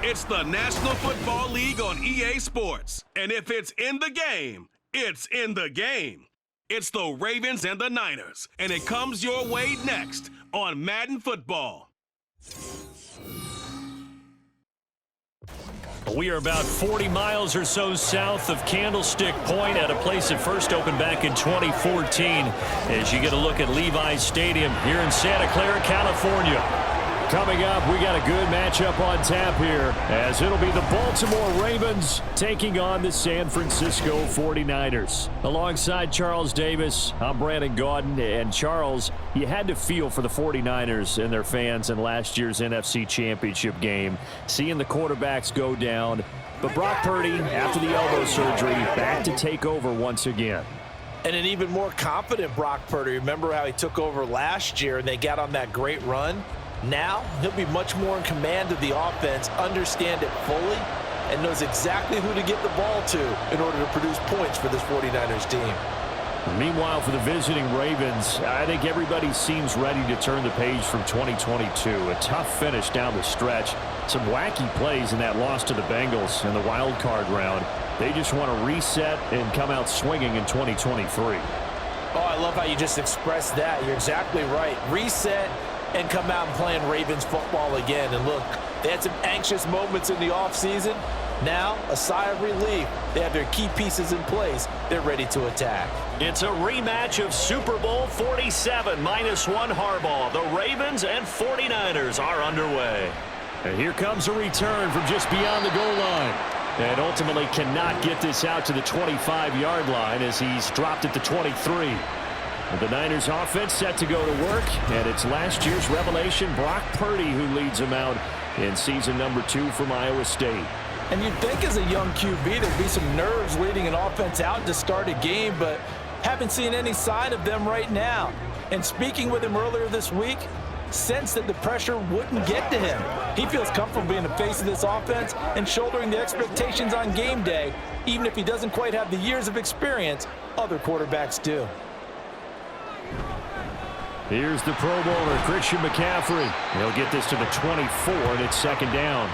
It's the National Football League on EA Sports. And if it's in the game, it's in the game. It's the Ravens and the Niners. And it comes your way next on Madden Football. We are about 40 miles or so south of Candlestick Point at a place that first opened back in 2014 as you get a look at Levi's Stadium here in Santa Clara, California. Coming up, we got a good matchup on tap here as it'll be the Baltimore Ravens taking on the San Francisco 49ers. Alongside Charles Davis, I'm Brandon Gaudin. And Charles, you had to feel for the 49ers and their fans in last year's NFC Championship game, seeing the quarterbacks go down. But Brock Purdy, after the elbow surgery, back to take over once again. And an even more confident Brock Purdy. Remember how he took over last year and they got on that great run? Now, he'll be much more in command of the offense, understand it fully, and knows exactly who to get the ball to in order to produce points for this 49ers team. Meanwhile, for the visiting Ravens, I think everybody seems ready to turn the page from 2022. A tough finish down the stretch. Some wacky plays in that loss to the Bengals in the wild card round. They just want to reset and come out swinging in 2023. Oh, I love how you just expressed that. You're exactly right. Reset and come out and playing Ravens football again. And look, they had some anxious moments in the offseason. Now, a sigh of relief. They have their key pieces in place. They're ready to attack. It's a rematch of Super Bowl 47, -1 Harbaugh. The Ravens and 49ers are underway. And here comes a return from just beyond the goal line. And ultimately cannot get this out to the 25-yard line as he's dropped it to 23. The Niners offense set to go to work, and it's last year's revelation, Brock Purdy, who leads them out in season number 2 from Iowa State. And you'd think as a young QB there'd be some nerves leading an offense out to start a game, but haven't seen any sign of them right now. And speaking with him earlier this week, sensed that the pressure wouldn't get to him. He feels comfortable being the face of this offense and shouldering the expectations on game day, even if he doesn't quite have the years of experience other quarterbacks do. Here's the Pro Bowler, Christian McCaffrey. He'll get this to the 24, and it's second down.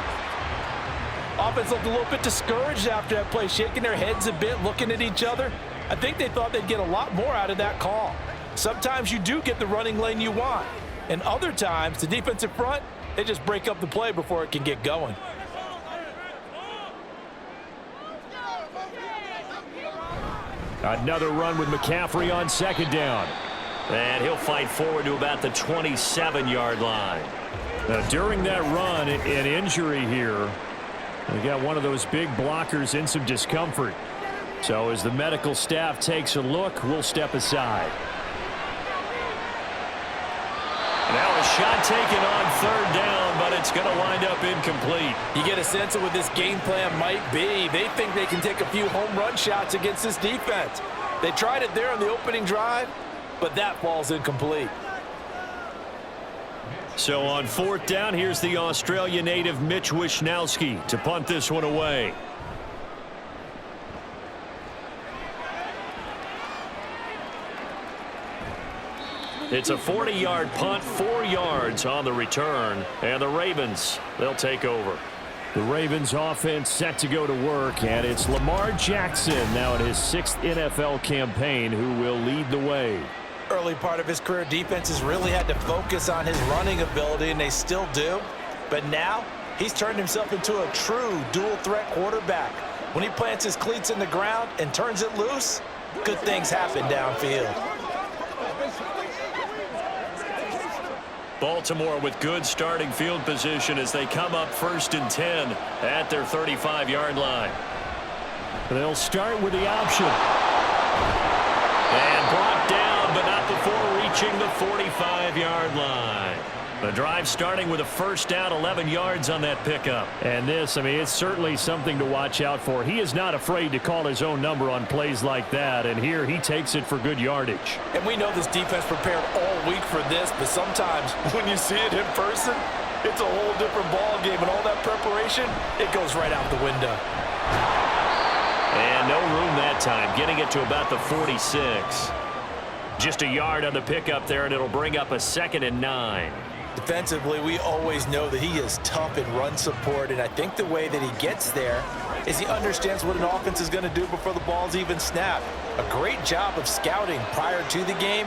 Offense looked a little bit discouraged after that play, shaking their heads a bit, looking at each other. I think they thought they'd get a lot more out of that call. Sometimes you do get the running lane you want, and other times, the defensive front, they just break up the play before it can get going. Another run with McCaffrey on second down. And he'll fight forward to about the 27-yard line. Now, during that run, an injury here. We got one of those big blockers in some discomfort. So as the medical staff takes a look, we'll step aside. Now a shot taken on third down, but it's going to wind up incomplete. You get a sense of what this game plan might be. They think they can take a few home run shots against this defense. They tried it there on the opening drive, but that falls incomplete. So on fourth down, here's the Australia native Mitch Wishnowsky to punt this one away. It's a 40-yard punt, 4 yards on the return, and the Ravens, they'll take over. The Ravens offense set to go to work, and it's Lamar Jackson now in his 6th NFL campaign who will lead the way. Early part of his career, defenses really had to focus on his running ability, and they still do. But now, he's turned himself into a true dual-threat quarterback. When he plants his cleats in the ground and turns it loose, good things happen downfield. Baltimore with good starting field position as they come up 1st and 10 at their 35-yard line. They'll start with the option. And brought down, but not before reaching the 45-yard line. The drive starting with a first down, 11 yards on that pickup. And this, I mean, it's certainly something to watch out for. He is not afraid to call his own number on plays like that, and here he takes it for good yardage. And we know this defense prepared all week for this, but sometimes when you see it in person, it's a whole different ball game, and all that preparation, it goes right out the window. And no room that time, getting it to about the 46. Just a yard on the pickup there, and it'll bring up a 2nd and 9. Defensively, we always know that he is tough in run support, and I think the way that he gets there is he understands what an offense is going to do before the ball's even snapped. A great job of scouting prior to the game,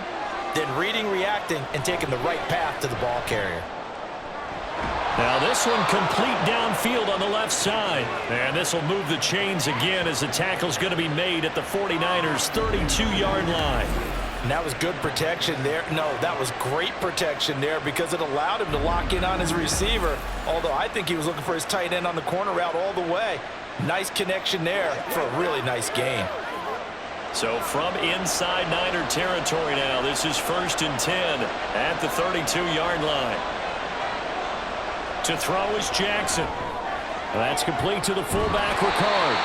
then reading, reacting, and taking the right path to the ball carrier. Now this one complete downfield on the left side. And this will move the chains again as the tackle's going to be made at the 49ers' 32-yard line. And that was good protection there. No, that was great protection there because it allowed him to lock in on his receiver, although I think he was looking for his tight end on the corner route all the way. Nice connection there for a really nice gain. So from inside Niner territory now, this is 1st and 10 at the 32-yard line. To throw is Jackson. That's complete to the fullback, Ricard.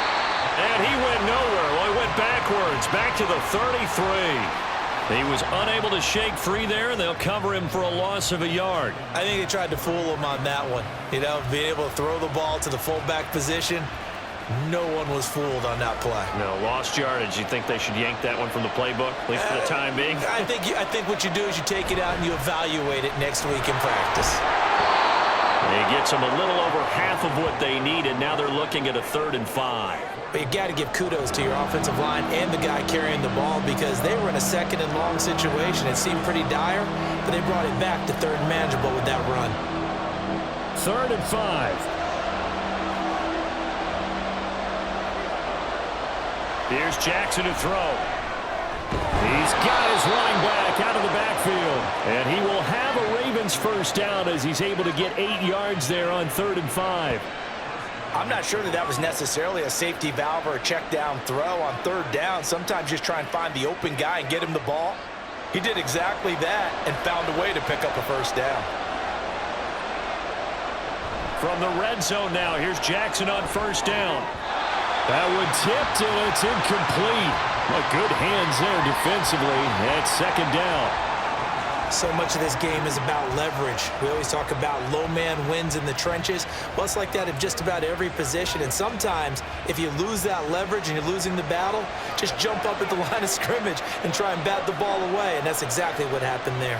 And he went nowhere. Well, he went backwards, back to the 33. He was unable to shake free there, and they'll cover him for a loss of a yard. I think they tried to fool him on that one. You know, being able to throw the ball to the fullback position. No one was fooled on that play. No, lost yardage. You think they should yank that one from the playbook, at least for the time being? I think what you do is you take it out and you evaluate it next week in practice. He gets them a little over half of what they needed. Now they're looking at a 3rd and 5. But you got to give kudos to your offensive line and the guy carrying the ball because they were in a 2nd and long situation. It seemed pretty dire, but they brought it back to 3rd and manageable with that run. 3rd and 5. Here's Jackson to throw. He's got his running back out of the backfield. And he will have a Ravens first down as he's able to get 8 yards there on 3rd and 5. I'm not sure that was necessarily a safety valve or a check down throw on 3rd down. Sometimes just try and find the open guy and get him the ball. He did exactly that and found a way to pick up a first down. From the red zone now, here's Jackson on 1st down. That one tipped, and it's incomplete. Well, good hands there defensively at 2nd down. So much of this game is about leverage. We always talk about low man wins in the trenches. Well, it's like that in just about every position. And sometimes, if you lose that leverage and you're losing the battle, just jump up at the line of scrimmage and try and bat the ball away. And that's exactly what happened there.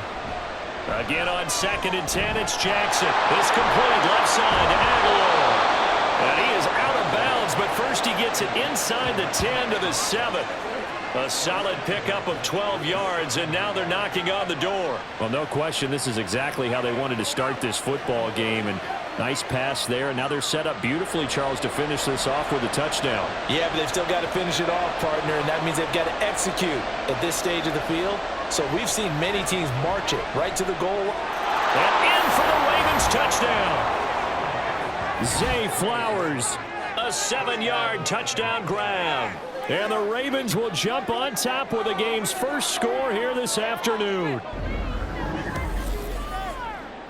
Again on 2nd and 10, it's Jackson. It's complete left side to Aguilar. And he is out of bounds, but first he gets it inside the 10 to the 7. A solid pickup of 12 yards, and now they're knocking on the door. Well, no question, this is exactly how they wanted to start this football game. And nice pass there. And now they're set up beautifully, Charles, to finish this off with a touchdown. Yeah, but they've still got to finish it off, partner, and that means they've got to execute at this stage of the field. So we've seen many teams march it right to the goal. And in for the Ravens touchdown. Zay Flowers, a 7-yard touchdown grab. And the Ravens will jump on top with the game's first score here this afternoon.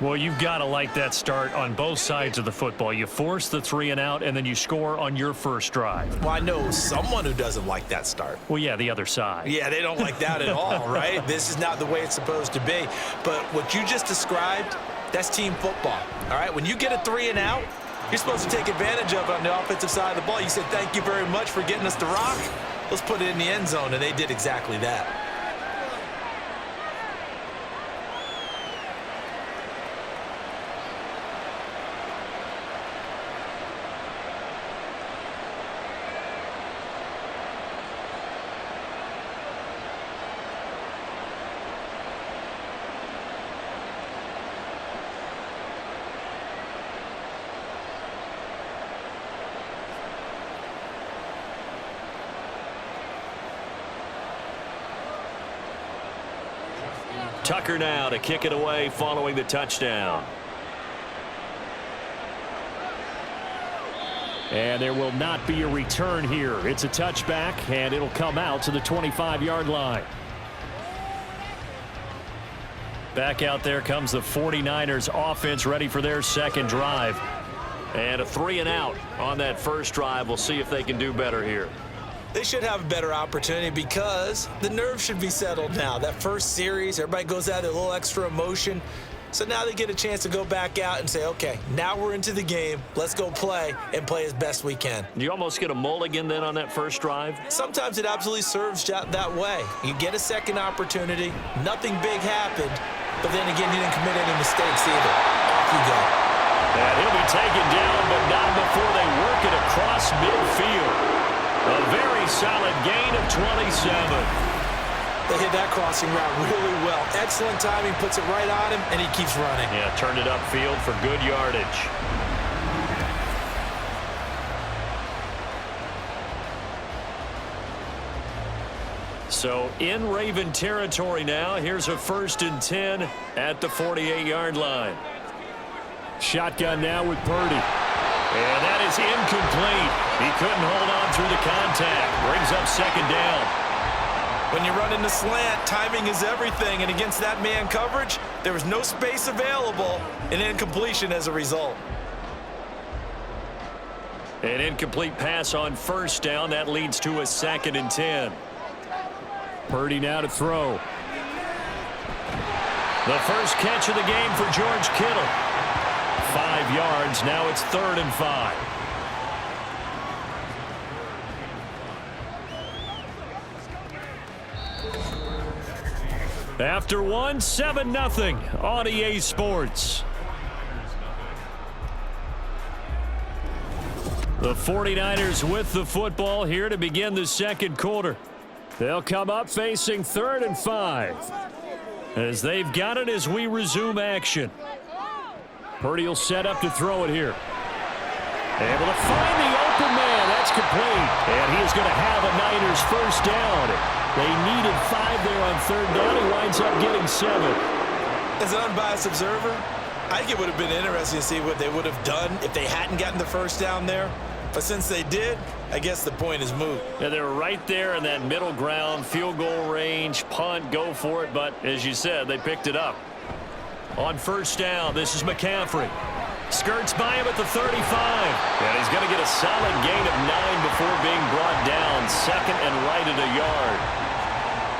Well, you've got to like that start on both sides of the football. You force the 3 and out, and then you score on your first drive. Well, I know someone who doesn't like that start. Well, yeah, the other side. Yeah, they don't like that at all, right? This is not the way it's supposed to be. But what you just described, that's team football, all right? When you get a 3 and out, you're supposed to take advantage of it on the offensive side of the ball. You said, thank you very much for getting us the rock. Let's put it in the end zone, and they did exactly that. Tucker now to kick it away following the touchdown. And there will not be a return here. It's a touchback, and it'll come out to the 25-yard line. Back out there comes the 49ers offense ready for their second drive. And a 3 and out on that first drive. We'll see if they can do better here. They should have a better opportunity because the nerves should be settled now. That first series, everybody goes out with a little extra emotion. So now they get a chance to go back out and say, okay, now we're into the game. Let's go play and play as best we can. Do you almost get a mulligan then on that first drive? Sometimes it absolutely serves that way. You get a second opportunity. Nothing big happened. but then again, he didn't commit any mistakes either. Off you go. And he'll be taken down, but not before they work it across midfield. A very solid gain of 27. They hit that crossing route really well. Excellent timing, puts it right on him, and he keeps running. Yeah, turned it upfield for good yardage. So in Raven territory now. Here's a 1st and 10 at the 48-yard line. Shotgun now with Purdy. And that is incomplete. He couldn't hold on through the contact. Brings up 2nd down. When you run in the slant, timing is everything. And against that man coverage, there was no space available. An incompletion as a result. An incomplete pass on 1st down. That leads to a 2nd and 10. Purdy now to throw. The first catch of the game for George Kittle. 5 yards. Now it's 3rd and 5. After one, 7-0 on EA Sports. The 49ers with the football here to begin the 2nd quarter. They'll come up facing 3rd and 5. As they've got it as we resume action. Purdy will set up to throw it here. Able to find the open man. That's complete. And he is going to have a Niners 1st down. They needed 5 there on 3rd down. He winds up getting 7. As an unbiased observer, I think it would have been interesting to see what they would have done if they hadn't gotten the 1st down there. But since they did, I guess the point is moot. Yeah, they were right there in that middle ground, field goal range, punt, go for it. But as you said, they picked it up. On 1st down, this is McCaffrey. Skirts by him at the 35. And he's going to get a solid gain of 9 before being brought down. 2nd and right at a yard.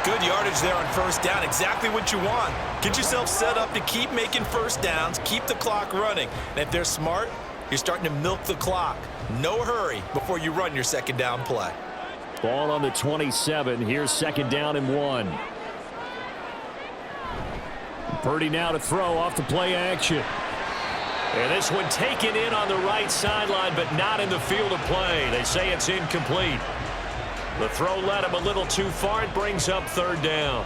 Good yardage there on 1st down. Exactly what you want. Get yourself set up to keep making 1st downs, keep the clock running. And if they're smart, you're starting to milk the clock. No hurry before you run your 2nd down play. Ball on the 27. Here's 2nd down and 1. Purdy now to throw off the play action. And this one taken in on the right sideline, but not in the field of play. They say it's incomplete. The throw led him a little too far. It brings up 3rd down.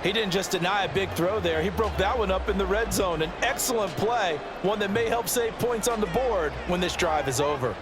He didn't just deny a big throw there. He broke that one up in the red zone. An excellent play, one that may help save points on the board when this drive is over.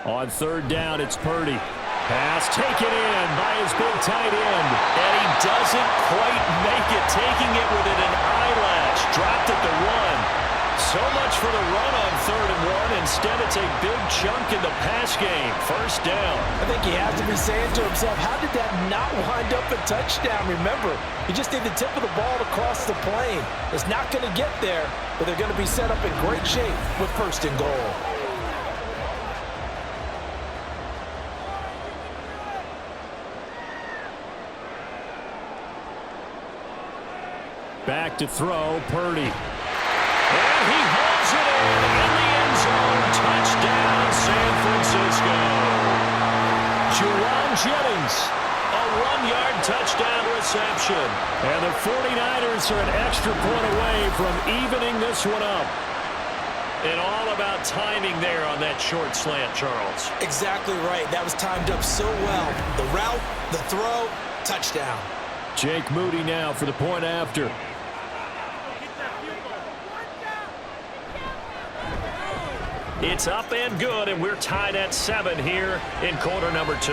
On 3rd down, it's Purdy. Pass taken in by his big tight end. And he doesn't quite make it, taking it within an eyelash. Dropped at the 1. So much for the run on 3rd and 1. Instead, it's a big chunk in the pass game. 1st down. I think he has to be saying to himself, how did that not wind up a touchdown? Remember, you just need the tip of the ball to cross the plane. It's not going to get there, but they're going to be set up in great shape with 1st and goal. Back to throw, Purdy. And he holds it in the end zone. Touchdown, San Francisco. Juwan Jennings, a 1-yard touchdown reception. And the 49ers are an extra point away from evening this one up. And all about timing there on that short slant, Charles. Exactly right. That was timed up so well. The route, the throw, touchdown. Jake Moody now for the point after. It's up and good, and we're tied at 7 here in quarter number 2.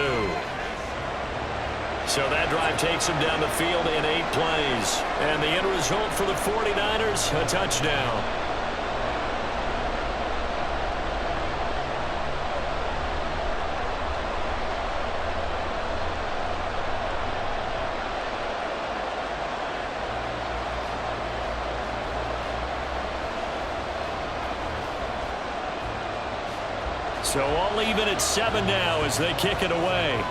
So that drive takes them down the field in 8 plays. And the end result for the 49ers, a touchdown. So all even at 7 now as they kick it away.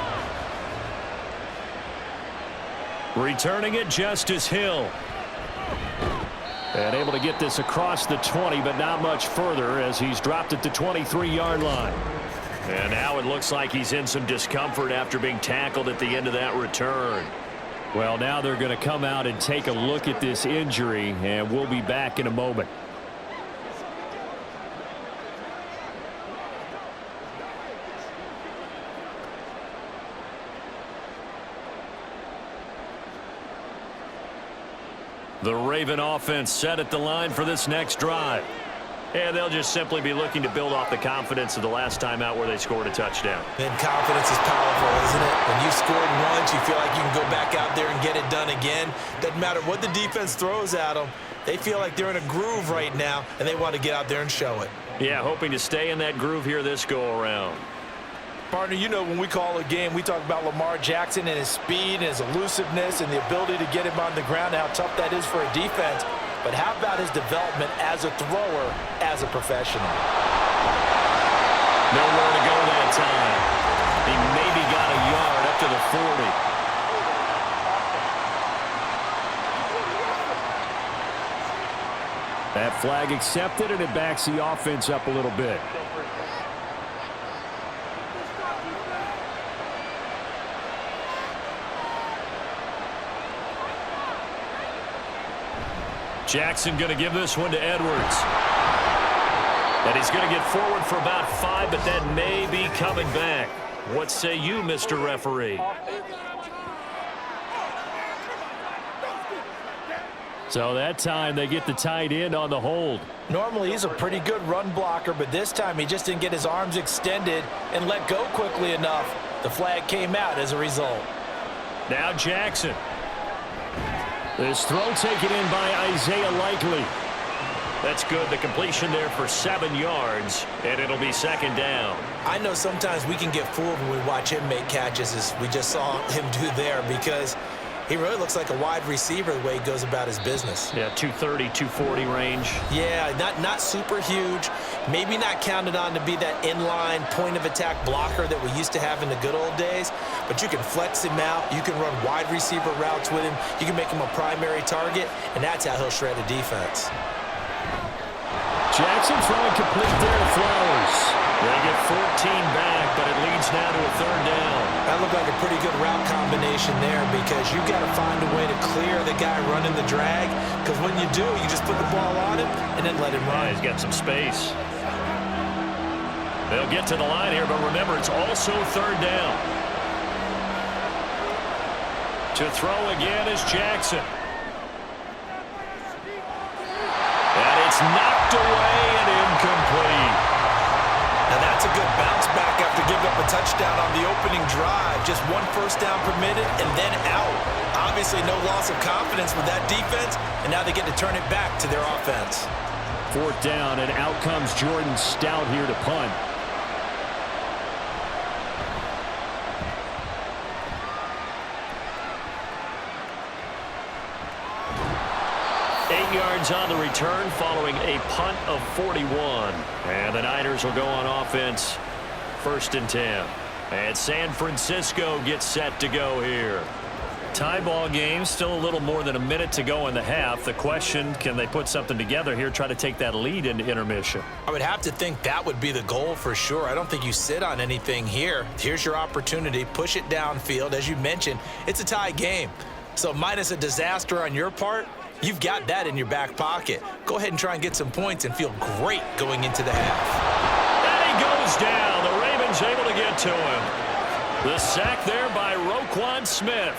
Returning it, Justice Hill. And able to get this across the 20, but not much further as he's dropped at the 23-yard line. And now it looks like he's in some discomfort after being tackled at the end of that return. Well, now they're going to come out and take a look at this injury, and we'll be back in a moment. The Raven offense set at the line for this next drive. And they'll just simply be looking to build off the confidence of the last time out where they scored a touchdown. And confidence is powerful, isn't it? When you've scored once, you feel like you can go back out there and get it done again. Doesn't matter what the defense throws at them. They feel like they're in a groove right now, and they want to get out there and show it. Yeah, hoping to stay in that groove here this go-around. Partner, you know when we call a game, we talk about Lamar Jackson and his speed and his elusiveness and the ability to get him on the ground and how tough that is for a defense. But how about his development as a thrower, as a professional? Nowhere to go that time. He maybe got a yard up to the 40. That flag accepted, and it backs the offense up a little bit. Jackson going to give this one to Edwards. And he's going to get forward for about 5, but that may be coming back. What say you, Mr. Referee? So that time they get the tight end on the hold. Normally he's a pretty good run blocker, but this time he just didn't get his arms extended and let go quickly enough. The flag came out as a result. Now Jackson. This throw taken in by Isaiah Likely. That's good. The completion there for 7 yards, and it'll be second down. I know sometimes we can get fooled when we watch him make catches, as we just saw him do there, because he really looks like a wide receiver the way he goes about his business. Yeah, 230, 240 range. Yeah, not super huge. Maybe not counted on to be that inline point-of-attack blocker that we used to have in the good old days. But you can flex him out. You can run wide receiver routes with him. You can make him a primary target, and that's how he'll shred a defense. Jackson throwing complete there to Flowers. They get 14 back, but it leads now to a third down. That looked like a pretty good route combination there, because you've got to find a way to clear the guy running the drag, because when you do, you just put the ball on him and then let him run. Yeah, he's got some space. They'll get to the line here, but remember, it's also third down. To throw again is Jackson. And it's knocked away and incomplete. Now that's a good bounce back after giving up a touchdown on the opening drive. Just one first down permitted and then out. Obviously no loss of confidence with that defense, and now they get to turn it back to their offense. Fourth down, and out comes Jordan Stout here to punt. Yards on the return following a punt of 41. And the Niners will go on offense, 1st and 10. And San Francisco gets set to go here. Tie ball game, still a little more than a minute to go in the half. The question, can they put something together here, try to take that lead into intermission? I would have to think that would be the goal for sure. I don't think you sit on anything here. Here's your opportunity. Push it downfield. As you mentioned, it's a tie game. So minus a disaster on your part, you've got that in your back pocket. Go ahead and try and get some points and feel great going into the half. And he goes down. The Ravens able to get to him. The sack there by Roquan Smith.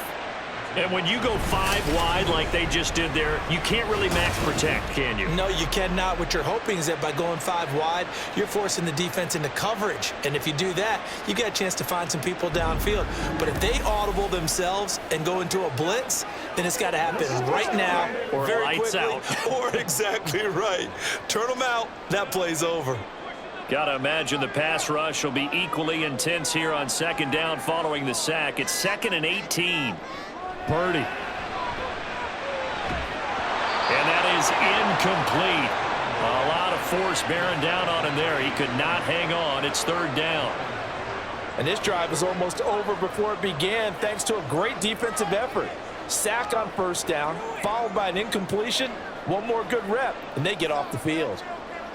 And when you go 5 wide like they just did there, you can't really max protect, can you? No, you cannot. What you're hoping is that by going 5 wide, you're forcing the defense into coverage. And if you do that, you get a chance to find some people downfield. But if they audible themselves and go into a blitz, then it's got to happen right now, or very lights quickly, out. Or exactly right. Turn them out. That play's over. Got to imagine the pass rush will be equally intense here on 2nd down following the sack. It's 2nd and 18. Purdy. And that is incomplete. A lot of force bearing down on him there. He could not hang on. It's 3rd down. And this drive was almost over before it began thanks to a great defensive effort. Sack on 1st down, followed by an incompletion. One more good rep, and they get off the field.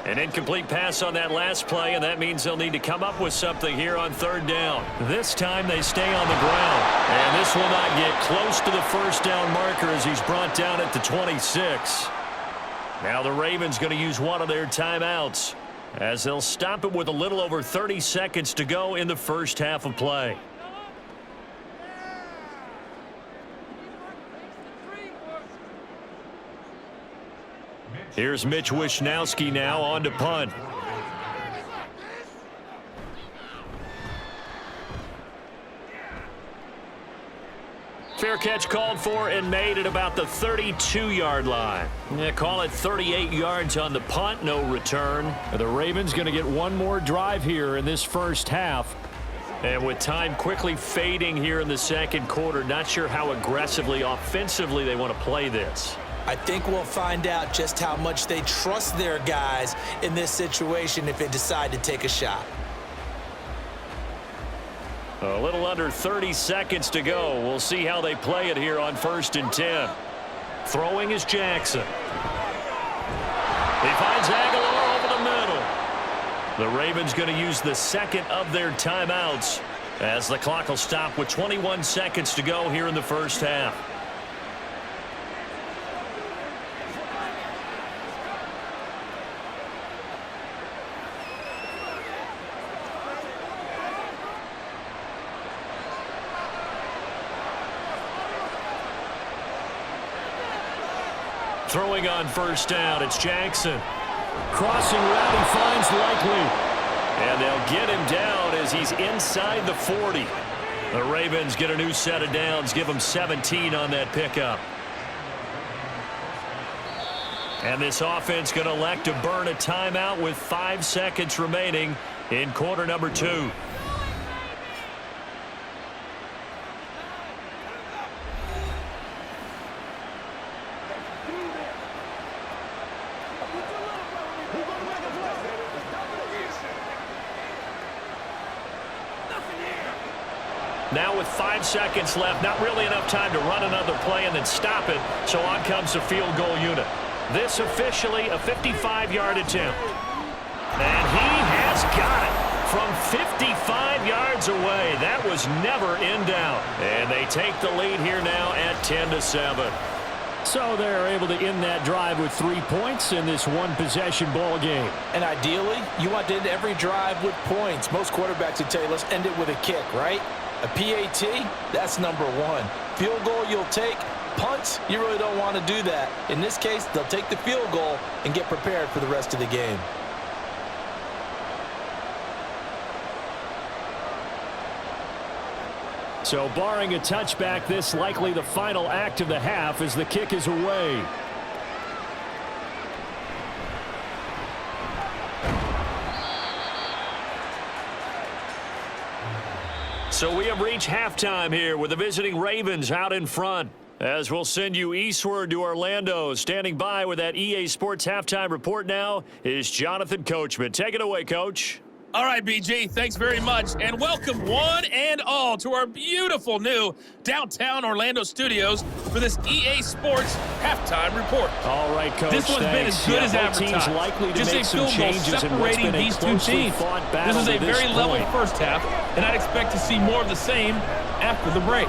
An incomplete pass on that last play, and that means they'll need to come up with something here on third down. This time they stay on the ground, and this will not get close to the first down marker as he's brought down at the 26. Now the Ravens going to use one of their timeouts as they'll stop it with a little over 30 seconds to go in the first half of play. Here's Mitch Wishnowski now on to punt. Fair catch called for and made at about the 32-yard line. Yeah, call it 38 yards on the punt, no return. The Ravens going to get one more drive here in this first half. And with time quickly fading here in the second quarter, not sure how aggressively, offensively they want to play this. I think we'll find out just how much they trust their guys in this situation if they decide to take a shot. A little under 30 seconds to go. We'll see how they play it here on 1st and 10. Throwing is Jackson. He finds Aguilar over the middle. The Ravens going to use the second of their timeouts as the clock will stop with 21 seconds to go here in the first half. Throwing on first down, it's Jackson. Crossing route, he finds Likely. And they'll get him down as he's inside the 40. The Ravens get a new set of downs, give them 17 on that pickup. And this offense going to elect to burn a timeout with 5 seconds remaining in quarter number 2. Now with 5 seconds left, not really enough time to run another play and then stop it, so on comes the field goal unit. This officially a 55-yard attempt. And he has got it from 55 yards away. That was never in doubt. And they take the lead here now at 10-7. So they're able to end that drive with 3 points in this one-possession ball game. And ideally, you want to end every drive with points. Most quarterbacks would tell you, let's end it with a kick, right? A PAT, that's number 1. Field goal you'll take. Punts, you really don't want to do that. In this case, they'll take the field goal and get prepared for the rest of the game. So barring a touchback, this likely the final act of the half as the kick is away. So we have reached halftime here with the visiting Ravens out in front. As we'll send you eastward to Orlando. Standing by with that EA Sports halftime report now is Jonathan Coachman. Take it away, Coach. All right, BG, thanks very much, and welcome one and all to our beautiful new downtown Orlando studios for this EA Sports halftime report. All right, Coach, this one's been as good as advertised. Likely to just make a some field goal changes separating these two teams. This is a very level first half, and I'd expect to see more of the same after the break.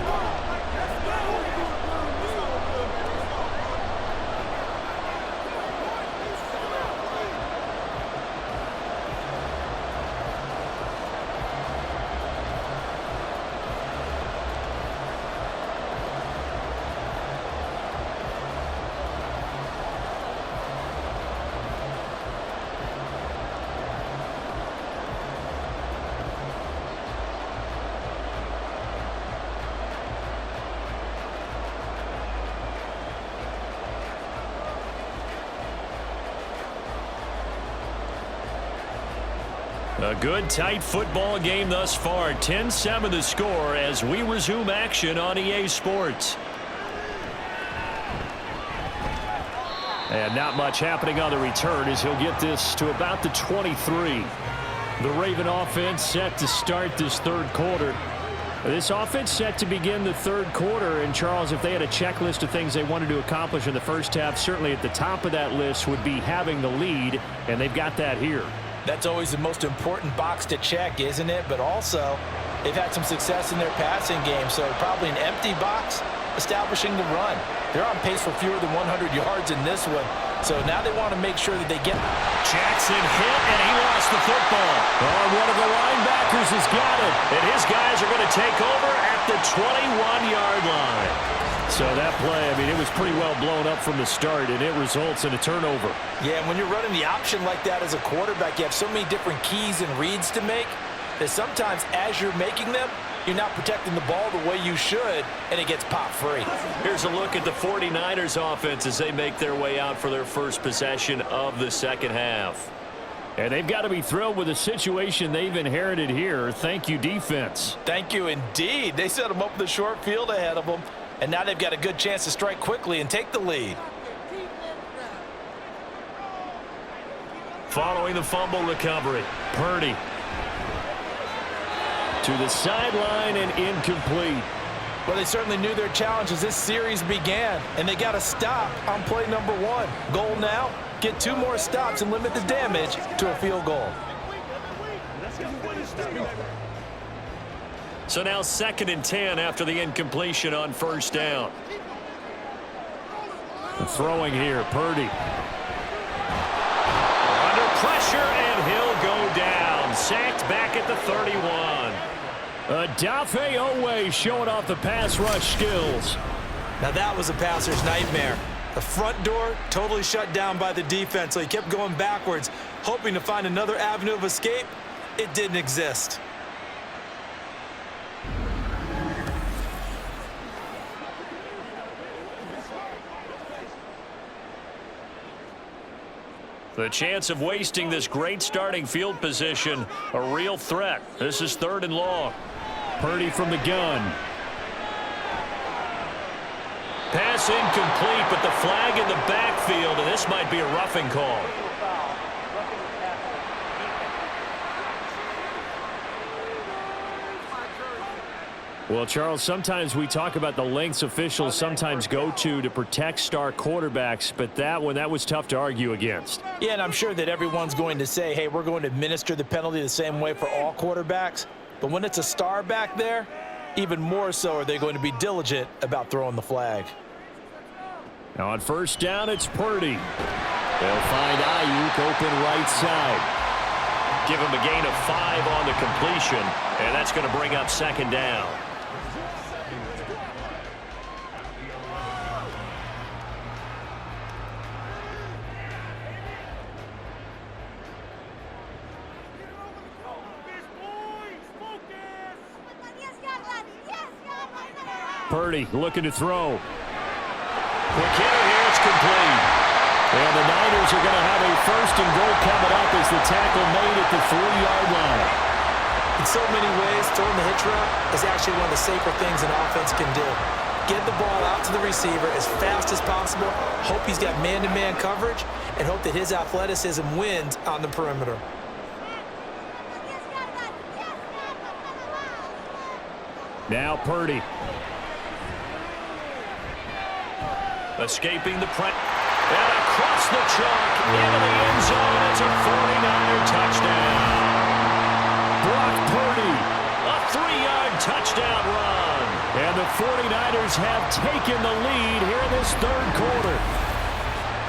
A good, tight football game thus far. 10-7 the score as we resume action on EA Sports. And not much happening on the return as he'll get this to about the 23. The Raven offense set to start this third quarter. This offense set to begin the third quarter, and Charles, if they had a checklist of things they wanted to accomplish in the first half, certainly at the top of that list would be having the lead, and they've got that here. That's always the most important box to check, isn't it? But also, they've had some success in their passing game, so probably an empty box establishing the run. They're on pace for fewer than 100 yards in this one, so now they want to make sure that they get... Jackson hit, and he lost the football. Oh, one of the linebackers has got it. And his guys are going to take over at the 21-yard line. So that play, I mean, it was pretty well blown up from the start, and it results in a turnover. Yeah, and when you're running the option like that as a quarterback, you have so many different keys and reads to make that sometimes as you're making them, you're not protecting the ball the way you should, and it gets pop free. Here's a look at the 49ers offense as they make their way out for their first possession of the second half. And they've got to be thrilled with the situation they've inherited here. Thank you, defense. Thank you, indeed. They set them up with a short field ahead of them, and now they've got a good chance to strike quickly and take the lead. Following the fumble recovery, Purdy. To the sideline and incomplete. Well, they certainly knew their challenge as this series began, and they got to stop on play number 1. Goal now, get 2 more stops and limit the damage to a field goal. So now 2nd and 10 after the incompletion on first down. Throwing here, Purdy. Under pressure, and he'll go down. Sacked back at the 31. Dafe Owe showing off the pass rush skills. Now that was a passer's nightmare. The front door totally shut down by the defense, so he kept going backwards, hoping to find another avenue of escape. It didn't exist. The chance of wasting this great starting field position, a real threat. This is 3rd and long. Purdy from the gun. Pass incomplete, but the flag in the backfield, and this might be a roughing call. Well, Charles, sometimes we talk about the lengths officials sometimes go to protect star quarterbacks, but that was tough to argue against. Yeah, and I'm sure that everyone's going to say, hey, we're going to administer the penalty the same way for all quarterbacks. But when it's a star back there, even more so are they going to be diligent about throwing the flag. Now on first down, it's Purdy. They'll find Ayuk open right side. Give him a gain of 5 on the completion, and that's going to bring up 2nd down. Purdy looking to throw. Quick hitter here, it's complete. And the Niners are going to have a 1st and goal coming up as the tackle made at the 3-yard line. In so many ways, throwing the hitch route is actually one of the safer things an offense can do. Get the ball out to the receiver as fast as possible, hope he's got man-to-man coverage, and hope that his athleticism wins on the perimeter. Now Purdy. Escaping the press. And across the chalk into the end zone. It's a 49er touchdown. Brock Purdy. A 3-yard touchdown run. And the 49ers have taken the lead here in this 3rd quarter.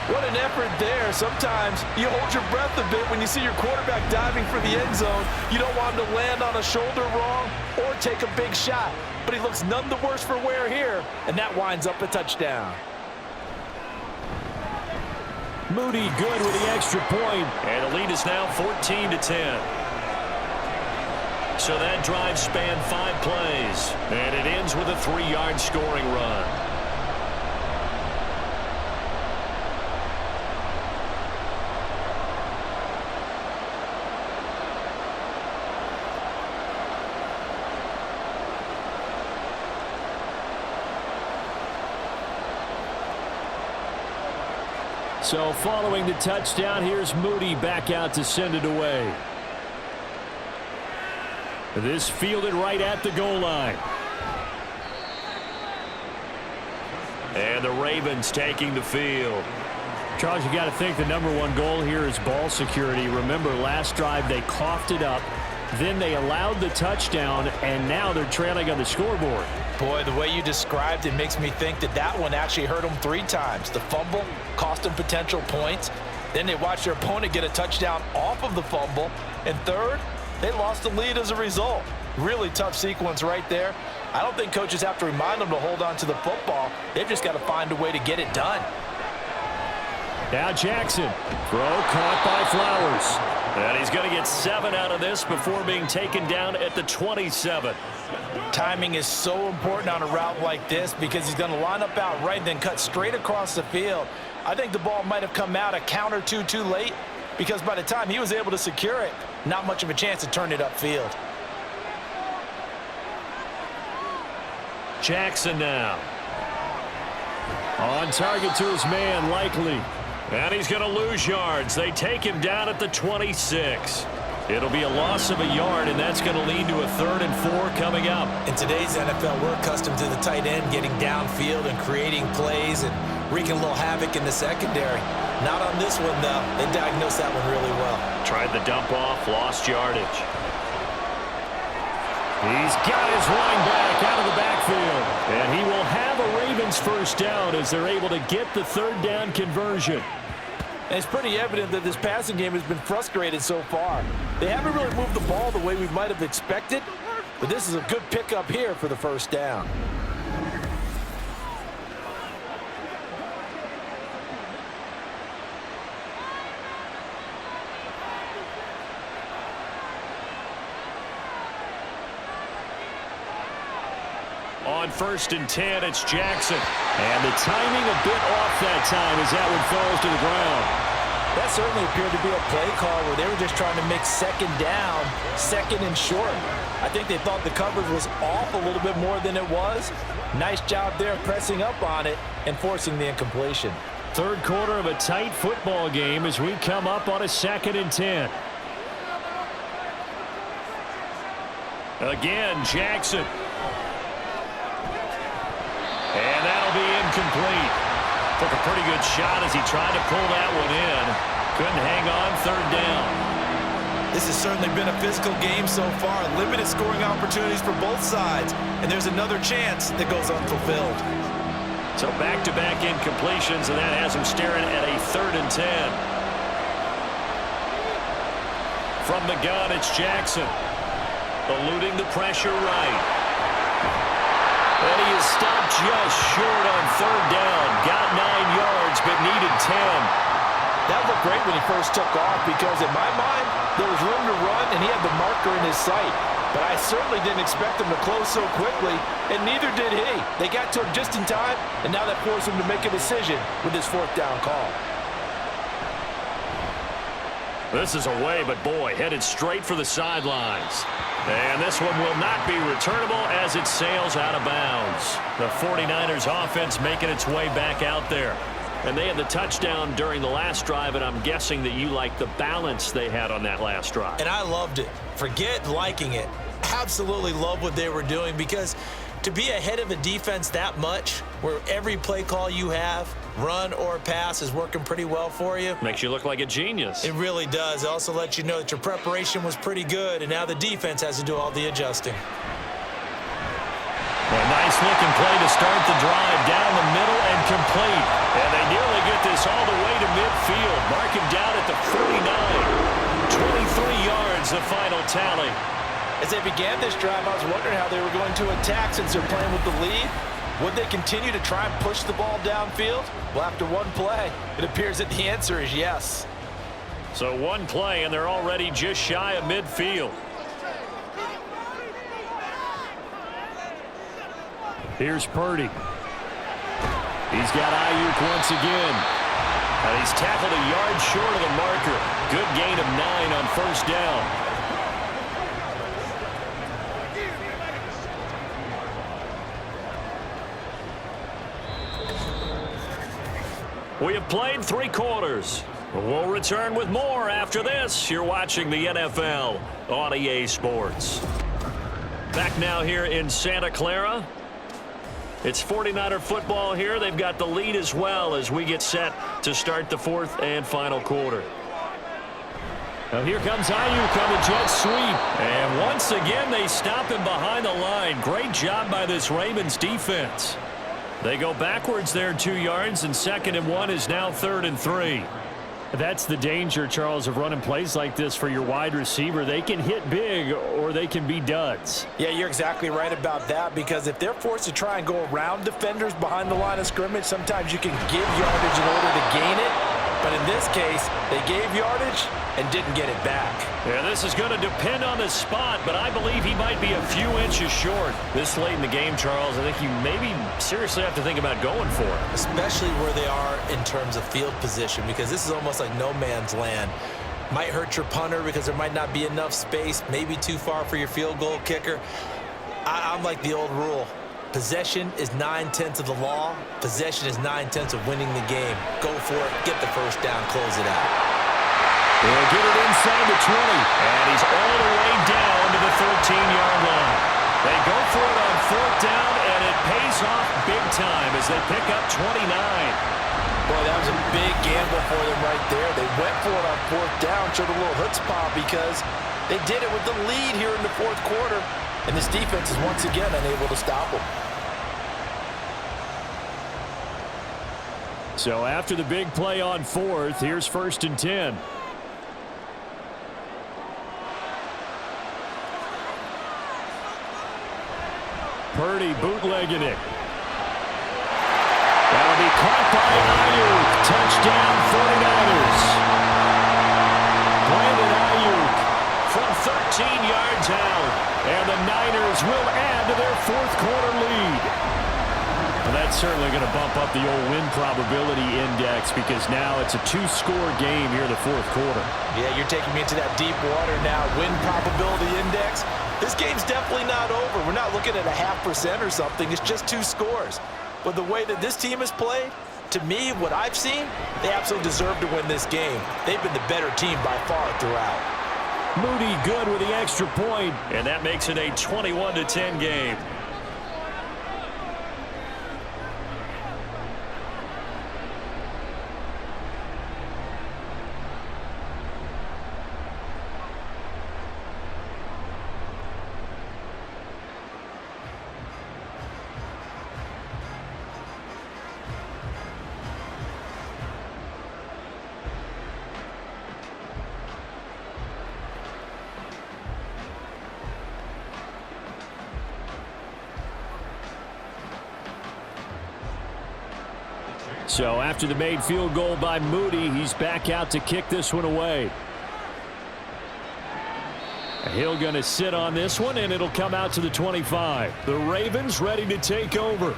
What an effort there. Sometimes you hold your breath a bit when you see your quarterback diving for the end zone. You don't want him to land on a shoulder wrong or take a big shot. But he looks none the worse for wear here, and that winds up a touchdown. Moody good with the extra point. And the lead is now 14-10. So that drive spanned 5 plays. And it ends with a 3-yard scoring run. So following the touchdown, here's Moody back out to send it away. This fielded right at the goal line. And the Ravens taking the field. Charles, you got to think the #1 goal here is ball security. Remember, last drive they coughed it up. Then they allowed the touchdown, and now they're trailing on the scoreboard. Boy, the way you described it makes me think that that one actually hurt them 3 times. The fumble cost them potential points. Then they watched their opponent get a touchdown off of the fumble. And third, they lost the lead as a result. Really tough sequence right there. I don't think coaches have to remind them to hold on to the football. They've just got to find a way to get it done. Now Jackson. Throw caught by Flowers. And he's going to get 7 out of this before being taken down at the 27. Timing is so important on a route like this because he's going to line up out right and then cut straight across the field. I think the ball might have come out a count or two too late because by the time he was able to secure it, not much of a chance to turn it upfield. Jackson now. On target to his man, Likely. And he's going to lose yards. They take him down at the 26. It'll be a loss of a yard, and that's going to lead to a 3rd and 4 coming up. In today's NFL, we're accustomed to the tight end getting downfield and creating plays and wreaking a little havoc in the secondary. Not on this one, though. They diagnosed that one really well. Tried the dump off, lost yardage. He's got his running back out of the backfield. And he will have a Ravens first down as they're able to get the 3rd down conversion. And it's pretty evident that this passing game has been frustrated so far. They haven't really moved the ball the way we might have expected, but this is a good pickup here for the first down. On 1st and 10, it's Jackson. And the timing a bit off that time as that one falls to the ground. That certainly appeared to be a play call where they were just trying to make 2nd down, 2nd and short. I think they thought the coverage was off a little bit more than it was. Nice job there pressing up on it and forcing the incompletion. 3rd quarter of a tight football game as we come up on a 2nd and 10. Again, Jackson. And that'll be incomplete. Took a pretty good shot as he tried to pull that one in. Couldn't hang on 3rd down. This has certainly been a physical game so far. Limited scoring opportunities for both sides. And there's another chance that goes unfulfilled. So back-to-back incompletions, and that has him staring at a 3rd and 10. From the gun, it's Jackson. Eluding the pressure right. And he is stopped just short on 3rd down. Got 9 yards, but needed 10. That looked great when he first took off because in my mind, there was room to run and he had the marker in his sight. But I certainly didn't expect him to close so quickly, and neither did he. They got to him just in time, and now that forced him to make a decision with his 4th down call. This is away, but boy, headed straight for the sidelines. And this one will not be returnable as it sails out of bounds. The 49ers offense making its way back out there. And they had the touchdown during the last drive, and I'm guessing that you like the balance they had on that last drive. And I loved it. Forget liking it. Absolutely love what they were doing because to be ahead of a defense that much, where every play call you have, run or pass, is working pretty well for you. Makes you look like a genius. It really does. It also lets you know that your preparation was pretty good, and now the defense has to do all the adjusting. A nice-looking play to start the drive down the middle and complete. And they nearly get this all the way to midfield. Mark him down at the 49. 23 yards, the final tally. As they began this drive, I was wondering how they were going to attack since they're playing with the lead. Would they continue to try and push the ball downfield? Well, after one play, it appears that the answer is yes. So one play, and they're already just shy of midfield. Here's Purdy. He's got Ayuk once again. And he's tackled a yard short of the marker. Good gain of 9 on 1st down. We have played 3 quarters. We'll return with more after this. You're watching the NFL on EA Sports. Back now here in Santa Clara. It's 49er football here. They've got the lead as well as we get set to start the fourth and final quarter. Now here comes Ayuk on the jet sweep. And once again, they stop him behind the line. Great job by this Ravens defense. They go backwards there 2 yards, and 2nd and 1 is now 3rd and 3. That's the danger, Charles, of running plays like this for your wide receiver. They can hit big or they can be duds. Yeah, you're exactly right about that, because if they're forced to try and go around defenders behind the line of scrimmage, sometimes you can give yardage in order to gain it. But in this case, they gave yardage and didn't get it back. Yeah, this is going to depend on the spot, but I believe he might be a few inches short. This late in the game, Charles, I think you maybe seriously have to think about going for it. Especially where they are in terms of field position, because this is almost like no man's land. Might hurt your punter because there might not be enough space, maybe too far for your field goal kicker. I'm like the old rule. Possession is 9/10 of the law. Possession is 9/10 of winning the game. Go for it, get the first down, close it out. They'll get it inside the 20, and he's all the way down to the 13-yard line. They go for it on 4th down, and it pays off big time as they pick up 29. Boy, that was a big gamble for them right there. They went for it on 4th down, showed a little chutzpah because they did it with the lead here in the 4th quarter, and this defense is once again unable to stop them. So after the big play on 4th, here's 1st and 10. Purdy bootlegging it. That'll be caught by Ayuk. Touchdown 49ers. Brandon Ayuk from 13 yards out. And the Niners will add to their 4th quarter lead. Well, that's certainly going to bump up the old win probability index, because now it's a 2-score game here in the 4th quarter. Yeah, you're taking me into that deep water now. Win probability index. This game's definitely not over. We're not looking at a 0.5% or something. It's just 2 scores. But the way that this team has played, to me, what I've seen, they absolutely deserve to win this game. They've been the better team by far throughout. Moody good with the extra point. And that makes it a 21-10 game. So after the made field goal by Moody, he's back out to kick this one away. Hill going to sit on this one, and it'll come out to the 25. The Ravens ready to take over.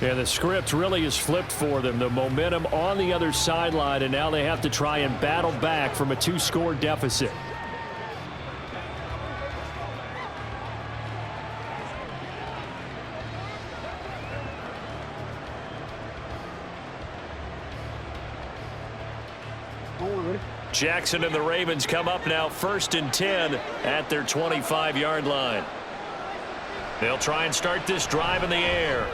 Yeah, the script really is flipped for them. The momentum on the other sideline, and now they have to try and battle back from a 2-score deficit. Jackson and the Ravens come up now 1st and 10 at their 25-yard line. They'll try and start this drive in the air.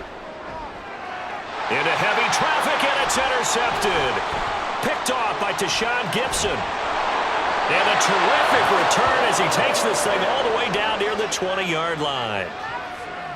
Into heavy traffic, and it's intercepted. Picked off by Tashawn Gibson. And a terrific return as he takes this thing all the way down near the 20-yard line.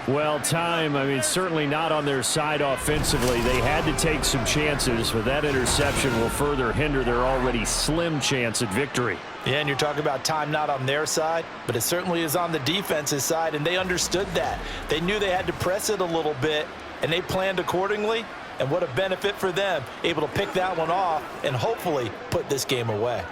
Well, time, I mean, certainly not on their side offensively. They had to take some chances, but that interception will further hinder their already slim chance at victory. Yeah, and you're talking about time not on their side, but it certainly is on the defense's side, and they understood that. They knew they had to press it a little bit, and they planned accordingly, and what a benefit for them, able to pick that one off and hopefully put this game away.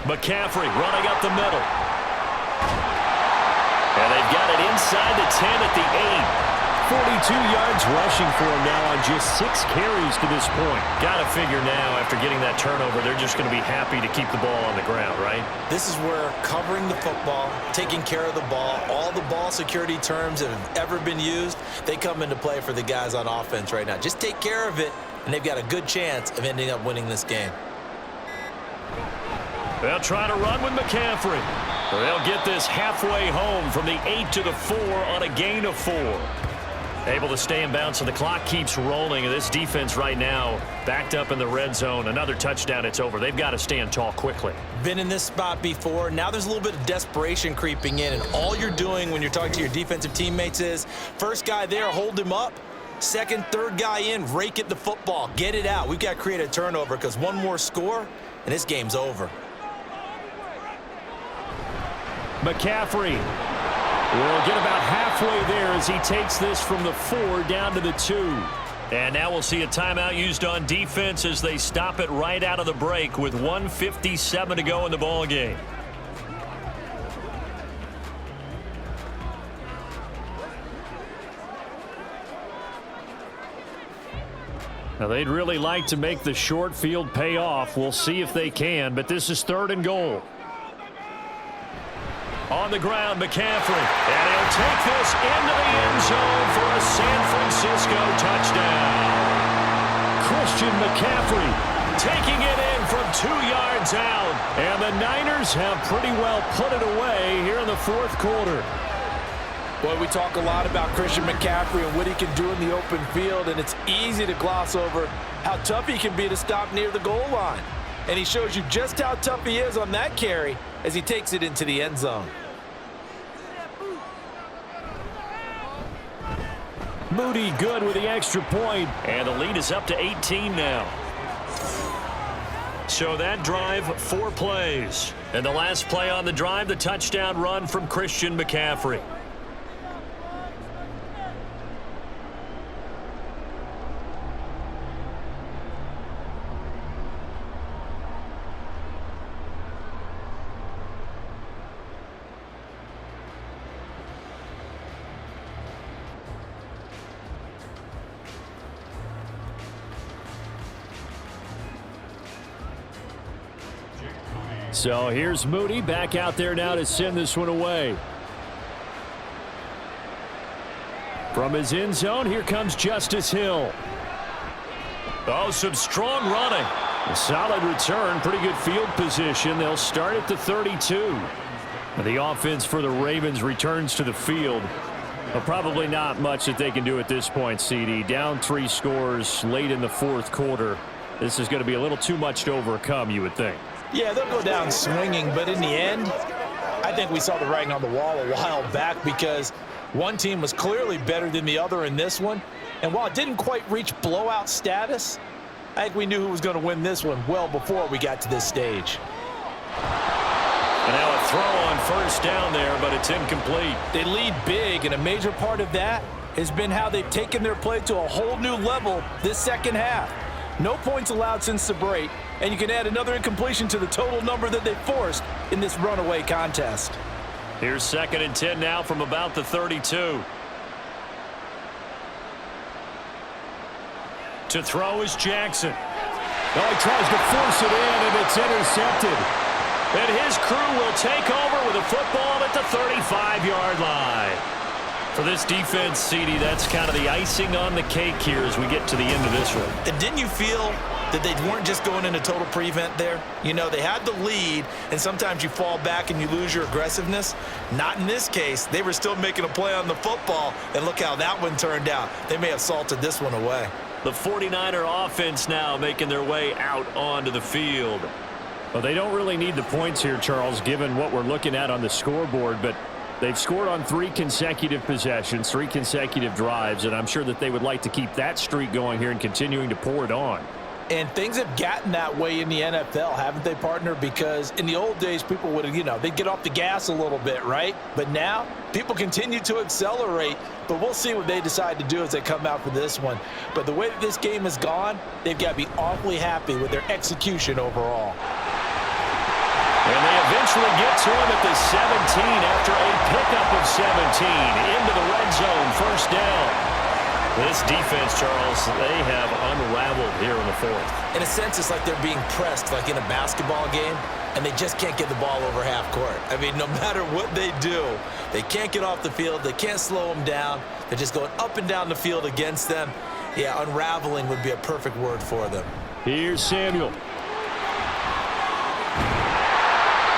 McCaffrey running up the middle. And they've got it inside the 10 at the 42 yards rushing for him now on just 6 carries to this point. Got to figure now, after getting that turnover, they're just going to be happy to keep the ball on the ground, right? This is where covering the football, taking care of the ball, all the ball security terms that have ever been used, they come into play for the guys on offense right now. Just take care of it, and they've got a good chance of ending up winning this game. They'll try to run with McCaffrey. They'll get this halfway home from the 8 to the 4 on a gain of 4. Able to stay in bounds, so the clock keeps rolling. And this defense right now backed up in the red zone. Another touchdown, it's over. They've got to stand tall quickly. Been in this spot before. Now there's a little bit of desperation creeping in, and all you're doing when you're talking to your defensive teammates is, first guy there, hold him up. Second, third guy in, rake at the football. Get it out. We've got to create a turnover because one more score, and this game's over. McCaffrey will get about halfway there as he takes this from the 4 down to the 2. And now we'll see a timeout used on defense as they stop it right out of the break with 1:57 to go in the ball game. Now they'd really like to make the short field pay off. We'll see if they can, but this is 3rd and goal. On the ground, McCaffrey. And he'll take this into the end zone for a San Francisco touchdown. Christian McCaffrey Taking it in from 2 yards out. And the Niners have pretty well put it away here in the 4th quarter. Boy, we talk a lot about Christian McCaffrey and what he can do in the open field, and it's easy to gloss over how tough he can be to stop near the goal line. And he shows you just how tough he is on that carry as he takes it into the end zone. Moody good with the extra point. And the lead is up to 18 now. So that drive, 4 plays. And the last play on the drive, the touchdown run from Christian McCaffrey. So here's Moody back out there now to send this one away. From his end zone, here comes Justice Hill. Oh, some strong running. A solid return, pretty good field position. They'll start at the 32. The offense for the Ravens returns to the field. But probably not much that they can do at this point, CD. Down 3 scores late in the 4th quarter. This is going to be a little too much to overcome, you would think. Yeah, they'll go down swinging, but in the end, I think we saw the writing on the wall a while back because one team was clearly better than the other in this one. And while it didn't quite reach blowout status, I think we knew who was going to win this one well before we got to this stage. And now a throw on first down there, but it's incomplete. They lead big, and a major part of that has been how they've taken their play to a whole new level this second half. No points allowed since the break, and you can add another incompletion to the total number that they forced in this runaway contest. Here's 2nd and 10 now from about the 32. To throw is Jackson. Oh, he tries to force it in, and it's intercepted. And his crew will take over with a football at the 35-yard line. For this defense, CD, that's kind of the icing on the cake here as we get to the end of this one. And didn't you feel that they weren't just going into total prevent there? You know, they had the lead, and sometimes you fall back and you lose your aggressiveness. Not in this case. They were still making a play on the football, and look how that one turned out. They may have salted this one away. The 49er offense now making their way out onto the field. Well, they don't really need the points here, Charles, given what we're looking at on the scoreboard, but they've scored on 3 consecutive possessions, 3 consecutive drives, and I'm sure that they would like to keep that streak going here and continuing to pour it on. And things have gotten that way in the NFL, haven't they, partner? Because in the old days, people would, they'd get off the gas a little bit, right? But now, people continue to accelerate, but we'll see what they decide to do as they come out for this one. But the way that this game has gone, they've got to be awfully happy with their execution overall. And they eventually get to him at the 17 after a pickup of 17 into the red zone, first down. This defense, Charles, they have unraveled here in the fourth. In a sense, it's like they're being pressed like in a basketball game, and they just can't get the ball over half court. I mean, no matter what they do, they can't get off the field. They can't slow them down. They're just going up and down the field against them. Yeah, unraveling would be a perfect word for them. Here's Samuel.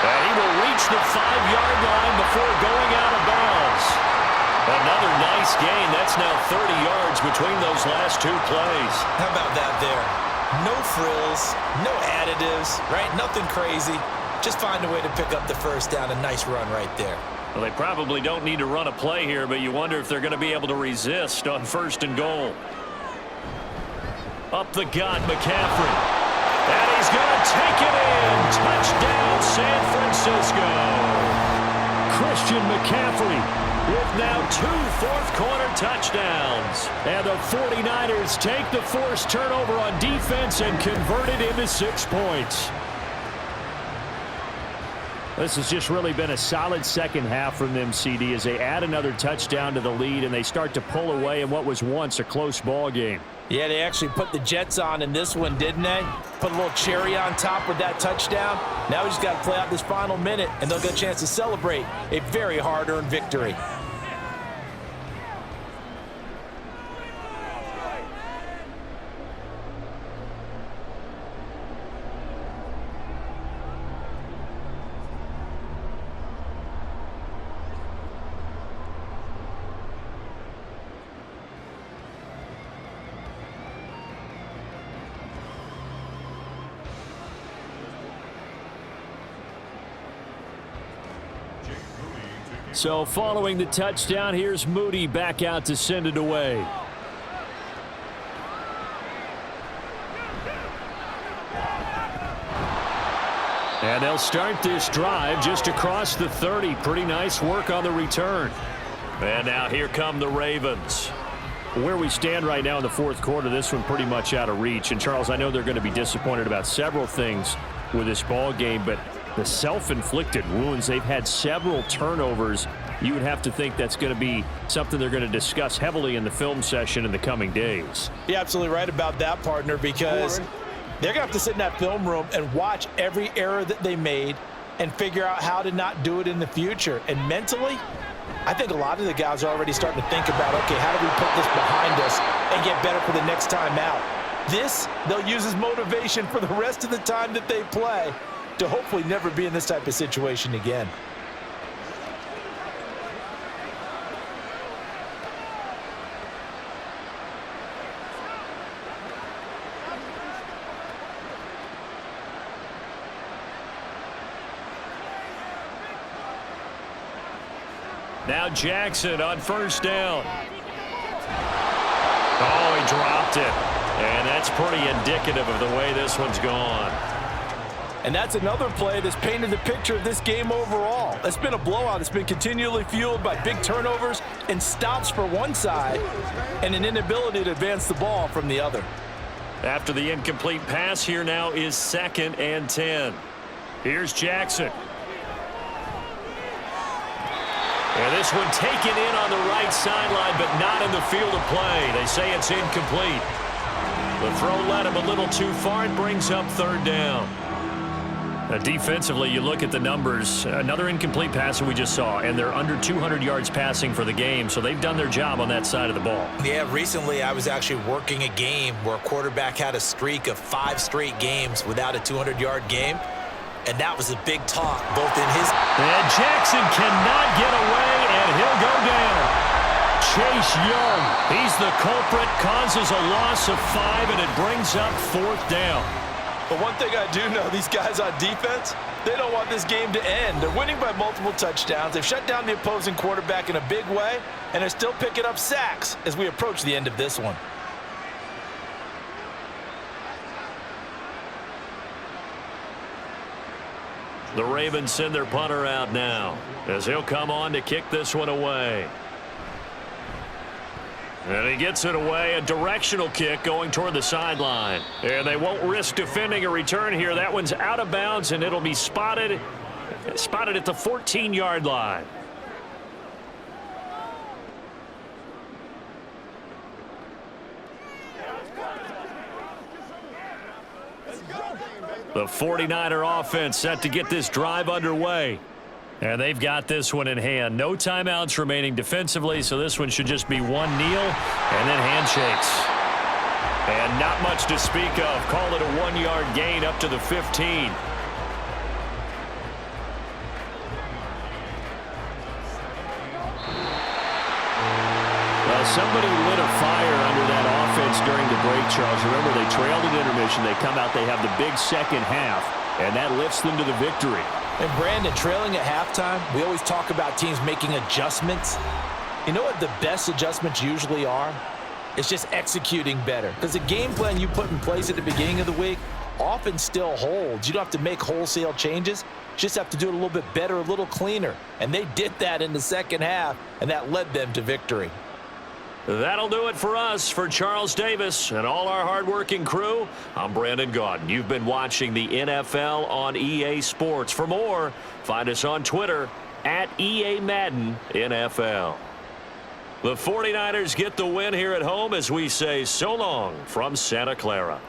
And he will reach the 5-yard line before going out of bounds. Another nice gain. That's now 30 yards between those last two plays. How about that there? No frills, no additives, right? Nothing crazy. Just find a way to pick up the first down. A nice run right there. Well, they probably don't need to run a play here, but you wonder if they're going to be able to resist on 1st and goal. Up the gut, McCaffrey. And he's going to take it in. Touchdown, San Francisco. Christian McCaffrey with now 2 fourth-quarter touchdowns. And the 49ers take the forced turnover on defense and convert it into 6 points. This has just really been a solid second half from them, CD, as they add another touchdown to the lead and they start to pull away in what was once a close ball game. Yeah, they actually put the Jets on in this one, didn't they? Put a little cherry on top with that touchdown. Now we just got to play out this final minute, and they'll get a chance to celebrate a very hard-earned victory. So following the touchdown, here's Moody back out to send it away. And they'll start this drive just across the 30. Pretty nice work on the return. And now here come the Ravens. Where we stand right now in the fourth quarter, this one pretty much out of reach. And, Charles, I know they're going to be disappointed about several things with this ball game, but the self-inflicted wounds, they've had several turnovers. You would have to think that's going to be something they're going to discuss heavily in the film session in the coming days. You're absolutely right about that, partner, because they're going to have to sit in that film room and watch every error that they made and figure out how to not do it in the future. And mentally, I think a lot of the guys are already starting to think about, okay, how do we put this behind us and get better for the next time out? This, they'll use as motivation for the rest of the time that they play to hopefully never be in this type of situation again. Now Jackson on 1st down. Oh, he dropped it. And that's pretty indicative of the way this one's gone. And that's another play that's painted the picture of this game overall. It's been a blowout. It's been continually fueled by big turnovers and stops for one side and an inability to advance the ball from the other. After the incomplete pass, here now is 2nd and 10. Here's Jackson. And this one taken in on the right sideline, but not in the field of play. They say it's incomplete. The throw led him a little too far and brings up 3rd down. Defensively, you look at the numbers. Another incomplete pass that we just saw, and they're under 200 yards passing for the game, so they've done their job on that side of the ball. Yeah, recently I was actually working a game where a quarterback had a streak of 5 straight games without a 200-yard game, and that was a big talk, both in his... And Jackson cannot get away, and he'll go down. Chase Young, he's the culprit, causes a loss of 5, and it brings up 4th down. But one thing I do know, these guys on defense, they don't want this game to end. They're winning by multiple touchdowns. They've shut down the opposing quarterback in a big way, and they're still picking up sacks as we approach the end of this one. The Ravens send their punter out now as he'll come on to kick this one away. And he gets it away, a directional kick going toward the sideline. And they won't risk defending a return here. That one's out of bounds, and it'll be spotted at the 14-yard line. The 49er offense set to get this drive underway. And they've got this one in hand. No timeouts remaining defensively, so this one should just be one kneel and then handshakes. And not much to speak of. Call it a 1-yard gain up to the 15. Well, somebody lit a fire under that offense during the break, Charles. Remember, they trailed at intermission. They come out, they have the big second half, and that lifts them to the victory. And Brandon, trailing at halftime, we always talk about teams making adjustments. You know what the best adjustments usually are? It's just executing better. Because the game plan you put in place at the beginning of the week often still holds. You don't have to make wholesale changes. You just have to do it a little bit better, a little cleaner. And they did that in the second half, and that led them to victory. That'll do it for us. For Charles Davis and all our hardworking crew, I'm Brandon Gaudin. You've been watching the NFL on EA Sports. For more, find us on Twitter at EA Madden NFL. The 49ers get the win here at home as we say so long from Santa Clara.